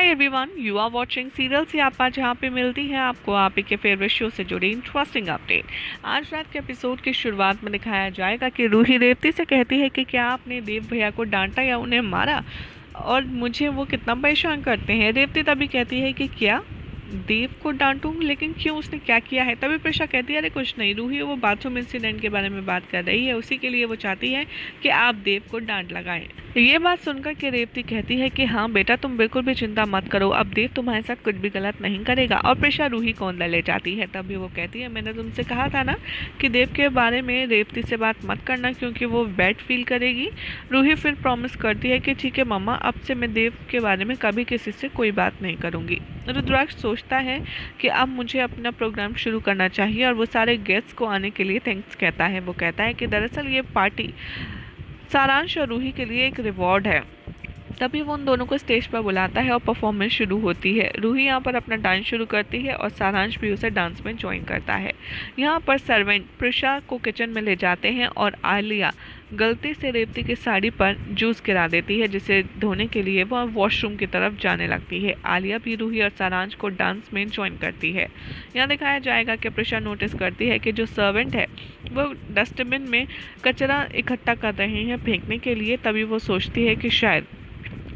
Everyone, you are watching serial Siyapa, जहाँ पे मिलती है आपको आप ही के फेवरेट शो से जुड़ी इंटरेस्टिंग अपडेट। आज रात के एपिसोड की शुरुआत में दिखाया जाएगा कि रूही रेवती से कहती है कि क्या आपने देव भैया को डांटा या उन्हें मारा, और मुझे वो कितना परेशान करते हैं। रेवती तभी कहती है कि क्या देव को डांटूं, लेकिन क्यों, उसने क्या किया है। तभी प्रिशा कहती है अरे कुछ नहीं रूही, वो बाथरूम इंसिडेंट के बारे में बात कर रही है, उसी के लिए वो चाहती है कि आप देव को डांट लगाएं। ये बात सुनकर के रेवती कहती है कि हाँ बेटा, तुम बिल्कुल भी चिंता मत करो, अब देव तुम्हारे साथ कुछ भी गलत नहीं करेगा। और प्रिशा रूही को अंदर ले जाती है। तभी वो कहती है मैंने तुमसे कहा था ना कि देव के बारे में रेवती से बात मत करना, क्योंकि वो बैड फील करेगी। रूही फिर प्रॉमिस करती है कि ठीक है मम्मा, अब से मैं देव के बारे में कभी किसी से कोई बात नहीं करूँगी। रुद्राक्ष सोचता है कि अब मुझे अपना प्रोग्राम शुरू करना चाहिए, और वो सारे गेस्ट्स को आने के लिए थैंक्स कहता है। वो कहता है कि दरअसल ये पार्टी सारांश और रूही के लिए एक रिवॉर्ड है। तभी वो उन दोनों को स्टेज पर बुलाता है और परफॉर्मेंस शुरू होती है। रूही यहाँ पर अपना डांस शुरू करती है और सारांश भी उसे डांस में ज्वाइन करता है। यहाँ पर सर्वेंट प्रिशा को किचन में ले जाते हैं और आलिया गलती से रेवती की साड़ी पर जूस गिरा देती है, जिसे धोने के लिए वह वॉशरूम की तरफ जाने लगती है। आलिया भी रूही और सारांश को डांस में ज्वाइन करती है। यहाँ दिखाया जाएगा कि प्रिशा नोटिस करती है कि जो सर्वेंट है वो डस्टबिन में कचरा इकट्ठा कर रहे हैं फेंकने के लिए। तभी वो सोचती है कि शायद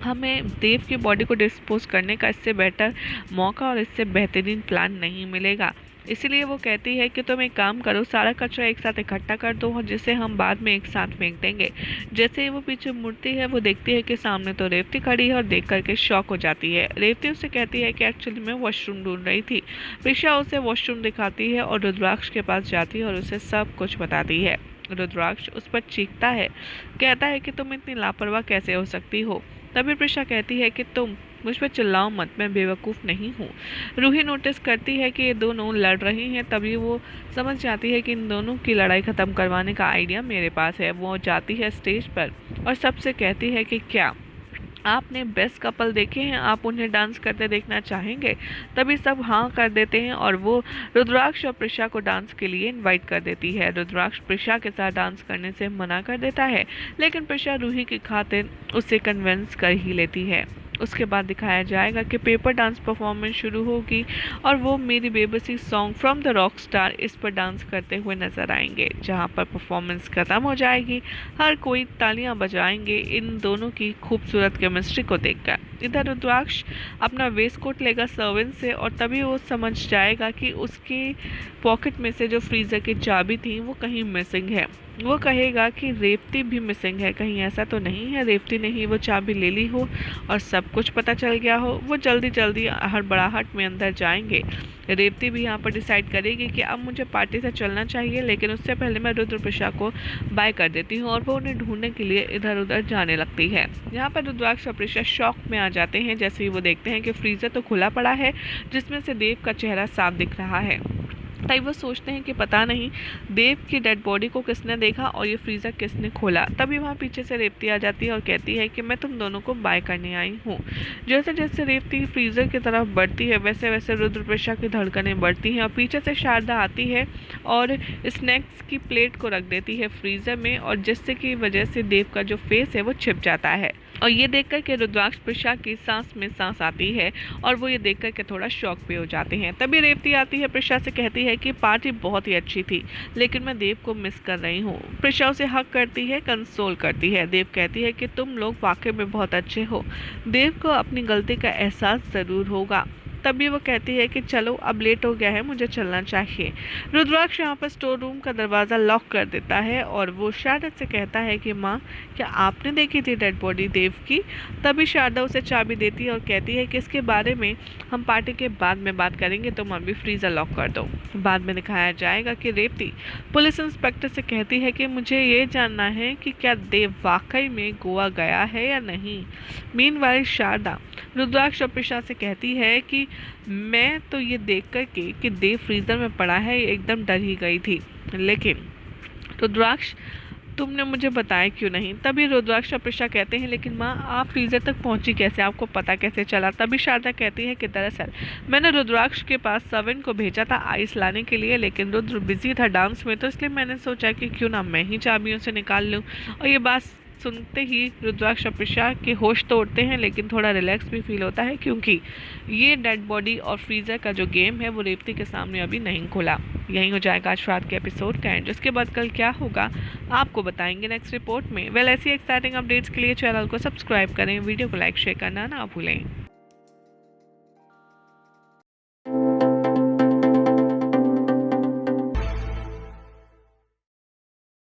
हमें देव की बॉडी को डिस्पोज करने का इससे बेटर मौका और इससे बेहतरीन प्लान नहीं मिलेगा। इसीलिए वो कहती है कि तुम एक काम करो, सारा कचरा एक साथ इकट्ठा कर दो और जिसे हम बाद में एक साथ फेंक देंगे। जैसे ही वो पीछे मुड़ती है वो देखती है कि सामने तो रेवती खड़ी है और देख करके शॉक हो जाती है। रेवती उससे कहती है कि एक्चुअली मैं वॉशरूम ढूंढ रही थी। प्रिशा उसे वॉशरूम दिखाती है और रुद्राक्ष के पास जाती है और उसे सब कुछ बताती है। रुद्राक्ष उस पर चीखता है, कहता है कि तुम इतनी लापरवाह कैसे हो सकती हो। तभी प्रिशा कहती है कि तुम मुझ पर चिल्लाओ मत, मैं बेवकूफ़ नहीं हूँ। रूही नोटिस करती है कि ये दोनों लड़ रही हैं। तभी वो समझ जाती है कि इन दोनों की लड़ाई ख़त्म करवाने का आइडिया मेरे पास है। वो जाती है स्टेज पर और सबसे कहती है कि क्या आपने बेस्ट कपल देखे हैं, आप उन्हें डांस करते देखना चाहेंगे। तभी सब हाँ कर देते हैं और वो रुद्राक्ष और प्रिशा को डांस के लिए इनवाइट कर देती है। रुद्राक्ष प्रिशा के साथ डांस करने से मना कर देता है, लेकिन प्रिशा रूही की खातिर उसे कन्विंस कर ही लेती है। उसके बाद दिखाया जाएगा कि पेपर डांस परफॉर्मेंस शुरू होगी और वो मेरी बेबसी song from the rock star इस पर डांस करते हुए नजर आएंगे। जहां पर परफॉर्मेंस खत्म हो जाएगी, हर कोई तालियां बजाएंगे इन दोनों की खूबसूरत केमिस्ट्री को देखकर। इधर रुद्राक्ष अपना वेस्ट कोट लेगा सर्वेंट से और तभी वो समझ जाएगा कि उसकी पॉकेट में से जो फ्रीज़र की चाबी थी वो कहीं मिसिंग है। वो कहेगा कि रेवती भी मिसिंग है, कहीं ऐसा तो नहीं है रेवती ने ही वो चाबी ले ली हो और सब कुछ पता चल गया हो। वो जल्दी जल्दी हड़बड़ाहट में अंदर जाएंगे। रेवती भी यहाँ पर डिसाइड करेगी कि अब मुझे पार्टी से चलना चाहिए, लेकिन उससे पहले मैं रुद्र प्रिशा को बाय कर देती हूँ और वो उन्हें ढूंढने के लिए इधर उधर जाने लगती है। यहाँ पर रुद्राक्ष और प्रिशा शॉक में आ जाते हैं जैसे ही वो देखते हैं कि फ्रीज़र तो खुला पड़ा है, जिसमें से देव का चेहरा साफ दिख रहा है। तभी वो सोचते हैं कि पता नहीं देव की डेड बॉडी को किसने देखा और ये फ्रीज़र किसने खोला। तभी वहाँ पीछे से रेवती आ जाती है और कहती है कि मैं तुम दोनों को बाय करने आई हूँ। जैसे जैसे रेवती फ्रीज़र की तरफ बढ़ती है वैसे वैसे रुद्र प्रिशा की धड़कनें बढ़ती हैं और पीछे से शारदा आती है और स्नैक्स की प्लेट को रख देती है फ्रीज़र में, और जिससे की वजह से देव का जो फेस है वो छिप जाता है। और ये देखकर के रुद्राक्ष प्रिशा की सांस में सांस आती है और वो ये देखकर के थोड़ा शॉक भी हो जाते हैं। तभी रेवती आती है, प्रिशा से कहती है कि पार्टी बहुत ही अच्छी थी, लेकिन मैं देव को मिस कर रही हूँ। प्रिशा उसे हक करती है, कंसोल करती है। देव कहती है कि तुम लोग वाकई में बहुत अच्छे हो, देव को अपनी गलती का एहसास ज़रूर होगा। तभी वो कहती है कि चलो अब लेट हो गया है, मुझे चलना चाहिए। रुद्राक्ष यहाँ पर स्टोर रूम का दरवाज़ा लॉक कर देता है और वो शारदा से कहता है कि माँ, क्या आपने देखी थी डेड बॉडी देव की। तभी शारदा उसे चाबी देती है और कहती है कि इसके बारे में हम पार्टी के बाद में बात करेंगे, तुम अभी फ्रीज़र लॉक कर दो। बाद में दिखाया जाएगा कि रेवती पुलिस इंस्पेक्टर से कहती है कि मुझे ये जानना है कि क्या देव वाकई में गोवा गया है या नहीं। मीनवाइल शारदा रुद्राक्ष और प्रिशा से कहती है कि मैं तो ये देख कर के कि देव फ्रीज़र में पड़ा है एकदम डर ही गई थी, लेकिन रुद्राक्ष तुमने मुझे बताया क्यों नहीं। तभी रुद्राक्ष और प्रिशा कहते हैं लेकिन माँ आप फ्रीज़र तक पहुँची कैसे, आपको पता कैसे चला। तभी शारदा कहती है कि दरअसल मैंने रुद्राक्ष के पास सर्वेंट को भेजा था आइस लाने के लिए, लेकिन रुद्र बिजी था डांस में, तो इसलिए मैंने सोचा कि क्यों ना मैं ही चाबियों से निकाल लूँ और ये बात सुनते ही रुद्राक्ष और प्रशांत के होश तो उड़ते हैं, लेकिन थोड़ा रिलैक्स भी फील होता है, क्योंकि ये डेड बॉडी और फ्रीज़र का जो गेम है वो रेवती के सामने अभी नहीं खुला। यहीं हो जाएगा आज रात के एपिसोड का एंड, जिसके बाद कल क्या होगा आपको बताएंगे नेक्स्ट रिपोर्ट में। ऐसी एक्साइटिंग अपडेट्स के लिए चैनल को सब्सक्राइब करें, वीडियो को लाइक शेयर करना ना भूलें।